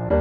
Hi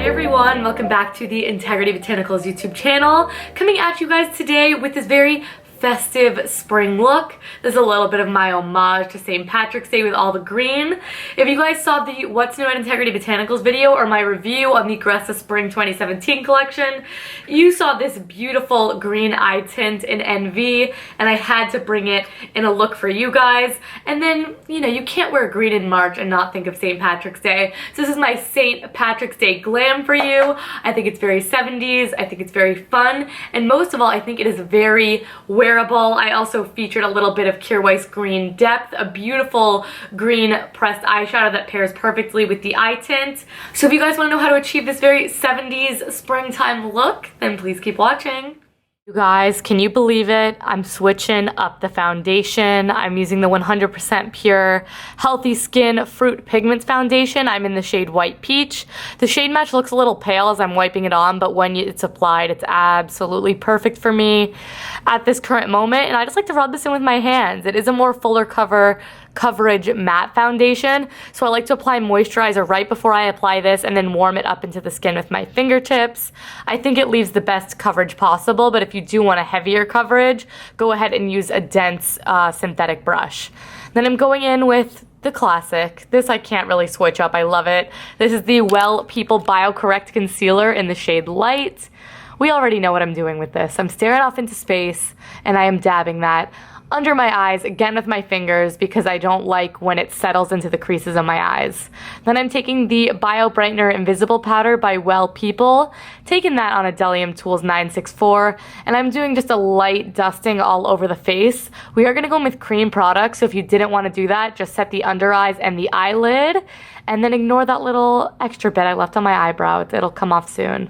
everyone, welcome back to the Integrity Botanicals YouTube channel. Coming at you guys today with this very festive spring look. This is a little bit of my homage to St. Patrick's Day with all the green. If you guys saw the What's New at Integrity Botanicals video or my review on the Gressa Spring 2017 collection, you saw this beautiful green eye tint in NV, and I had to bring it in a look for you guys. And then, you know, you can't wear green in March and not think of St. Patrick's Day. So this is my St. Patrick's Day glam for you. I think it's very 70s, I think it's very fun, and most of all, I think it is very wearable. I also featured a little bit of Kjaer Weis Green Depth, a beautiful green pressed eyeshadow that pairs perfectly with the eye tint. So if you guys want to know how to achieve this very 70s springtime look, then please keep watching. You guys, can you believe it? I'm switching up the foundation. I'm using the 100% pure Healthy Skin Fruit Pigments foundation. I'm in the shade White Peach. The shade match looks a little pale as I'm wiping it on, but when it's applied, it's absolutely perfect for me at this current moment. And I just like to rub this in with my hands. It is a more fuller coverage matte foundation, so I like to apply moisturizer right before I apply this and then warm it up into the skin with my fingertips. I think it leaves the best coverage possible, but if you do want a heavier coverage, go ahead and use a dense synthetic brush. Then I'm going in with the classic. This I can't really switch up. I love it. This is the Well People BioCorrect Concealer in the shade Light. We already know what I'm doing with this. I'm staring off into space and I am dabbing that under my eyes, again with my fingers, because I don't like when it settles into the creases of my eyes. Then I'm taking the Bio Brightener Invisible Powder by Well People, taking that on a Delium Tools 964, and I'm doing just a light dusting all over the face. We are going to go in with cream products, so if you didn't want to do that, just set the under eyes and the eyelid, and then ignore that little extra bit I left on my eyebrow. It'll come off soon.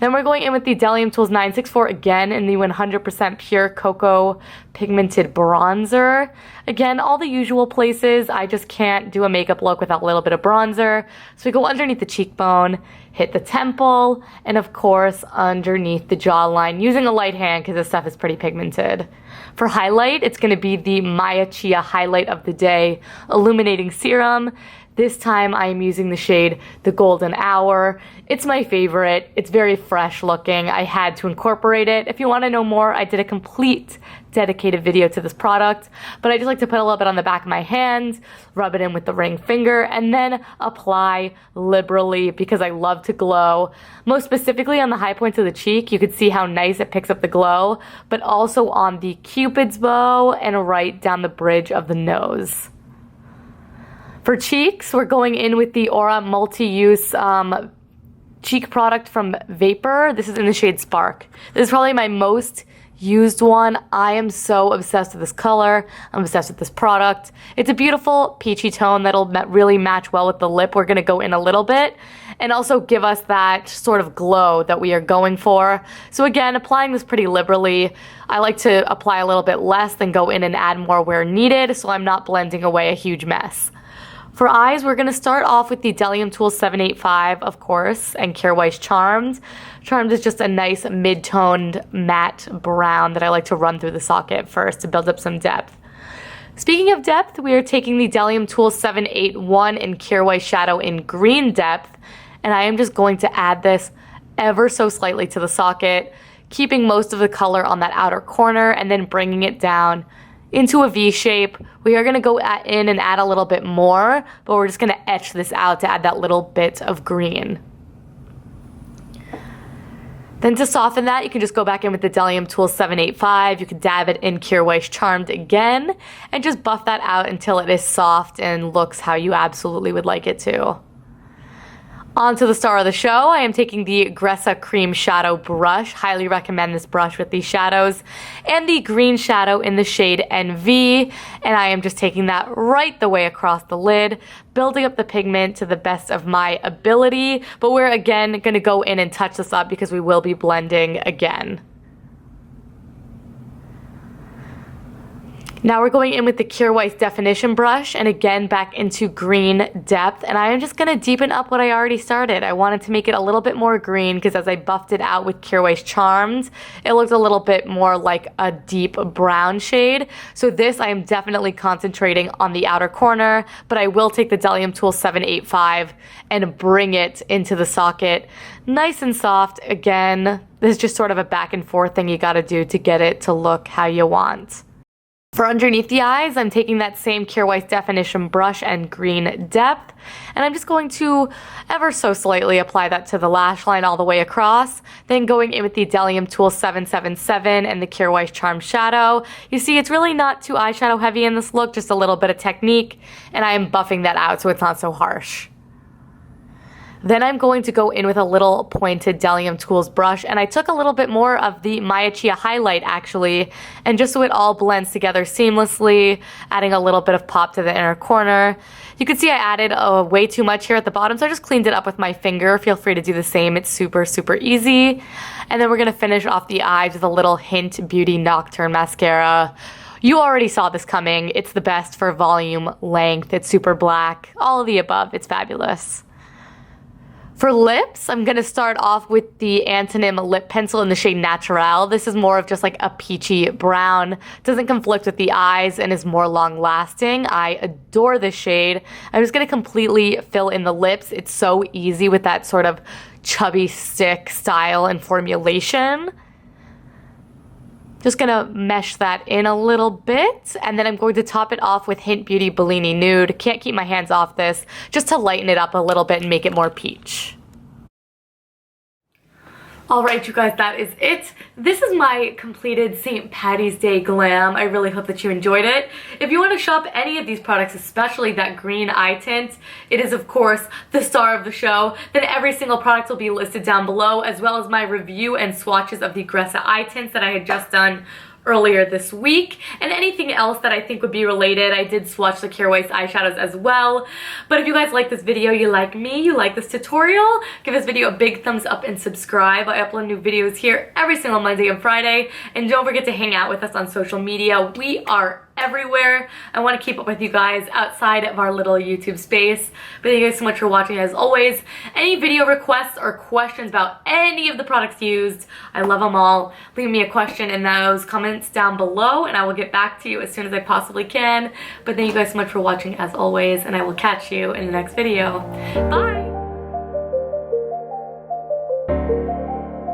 Then we're going in with the Delium Tools 964 again in the 100% pure cocoa pigmented bronzer. Again, all the usual places. I just can't do a makeup look without a little bit of bronzer. So we go underneath the cheekbone, hit the temple, and of course underneath the jawline using a light hand because this stuff is pretty pigmented. For highlight, it's going to be the Maya Chia Highlight of the Day Illuminating Serum. This time I am using the shade The Golden Hour. It's my favorite. It's very fresh looking. I had to incorporate it. If you want to know more, I did a complete dedicated video to this product, but I just like to put a little bit on the back of my hand, rub it in with the ring finger, and then apply liberally because I love to glow. Most specifically on the high points of the cheek, you can see how nice it picks up the glow, but also on the Cupid's bow and right down the bridge of the nose. For cheeks, we're going in with the Aura Multi-Use cheek product from Vapor. This is in the shade Spark. This is probably my most used one. I am so obsessed with this color. I'm obsessed with this product. It's a beautiful peachy tone that'll really match well with the lip. We're gonna go in a little bit and also give us that sort of glow that we are going for. So again, applying this pretty liberally. I like to apply a little bit less than go in and add more where needed, so I'm not blending away a huge mess. For eyes, we're going to start off with the Delium Tools 785, of course, and Kjaer Weis Charmed. Charmed is just a nice mid-toned matte brown that I like to run through the socket first to build up some depth. Speaking of depth, we are taking the Delium Tools 781 in Kjaer Weis Shadow in Green Depth, and I am just going to add this ever so slightly to the socket, keeping most of the color on that outer corner and then bringing it down into a V shape. We are going to go in and add a little bit more, but we're just going to etch this out to add that little bit of green. Then to soften that, you can just go back in with the Delium Tools 785. You can dab it in Kjaer Weis Charmed again and just buff that out until it is soft and looks how you absolutely would like it to. On to the star of the show. I am taking the Gressa Cream Shadow Brush. Highly recommend this brush with these shadows. And the green shadow in the shade NV. And I am just taking that right the way across the lid, building up the pigment to the best of my ability. But we're again going to go in and touch this up because we will be blending again. Now we're going in with the Cure White definition brush and again back into green depth, and I am just going to deepen up what I already started. I wanted to make it a little bit more green because as I buffed it out with Cure White Charms, it looked a little bit more like a deep brown shade. So this I am definitely concentrating on the outer corner, but I will take the Delium Tool 785 and bring it into the socket nice and soft. Again, this is just sort of a back and forth thing you got to do to get it to look how you want. For underneath the eyes, I'm taking that same Cure White definition brush and green depth, and I'm just going to ever so slightly apply that to the lash line all the way across, then going in with the Delium Tool 777 and the Cure White Charm Shadow. You see, it's really not too eyeshadow heavy in this look, just a little bit of technique, and I am buffing that out so it's not so harsh. Then I'm going to go in with a little pointed Delium Tools brush, and I took a little bit more of the Maya Chia highlight actually, and just so it all blends together seamlessly, adding a little bit of pop to the inner corner. You can see I added way too much here at the bottom, so I just cleaned it up with my finger. Feel free to do the same, it's super, super easy. And then we're gonna finish off the eyes with a little Hint Beauty Nocturne mascara. You already saw this coming. It's the best for volume, length, it's super black, all of the above, it's fabulous. For lips, I'm going to start off with the Antonym lip pencil in the shade Naturel. This is more of just like a peachy brown. Doesn't conflict with the eyes and is more long lasting. I adore this shade. I'm just going to completely fill in the lips. It's so easy with that sort of chubby stick style and formulation. Just gonna mesh that in a little bit, and then I'm going to top it off with Hint Beauty Bellini Nude. Can't keep my hands off this, just to lighten it up a little bit and make it more peach. Alright you guys, that is it. This is my completed St. Patty's Day glam. I really hope that you enjoyed it. If you want to shop any of these products, especially that green eye tint, it is of course the star of the show, then every single product will be listed down below, as well as my review and swatches of the Gressa eye tints that I had just done earlier this week, and anything else that I think would be related. I did swatch the Cure White eyeshadows as well. But if you guys like this video, you like me, you like this tutorial, give this video a big thumbs up and subscribe. I upload new videos here every single Monday and Friday, and don't forget to hang out with us on social media. We are everywhere. I want to keep up with you guys outside of our little YouTube space. But thank you guys so much for watching as always. Any video requests or questions about any of the products used, I love them all. Leave me a question in those comments down below and I will get back to you as soon as I possibly can. But thank you guys so much for watching as always, and I will catch you in the next video. Bye!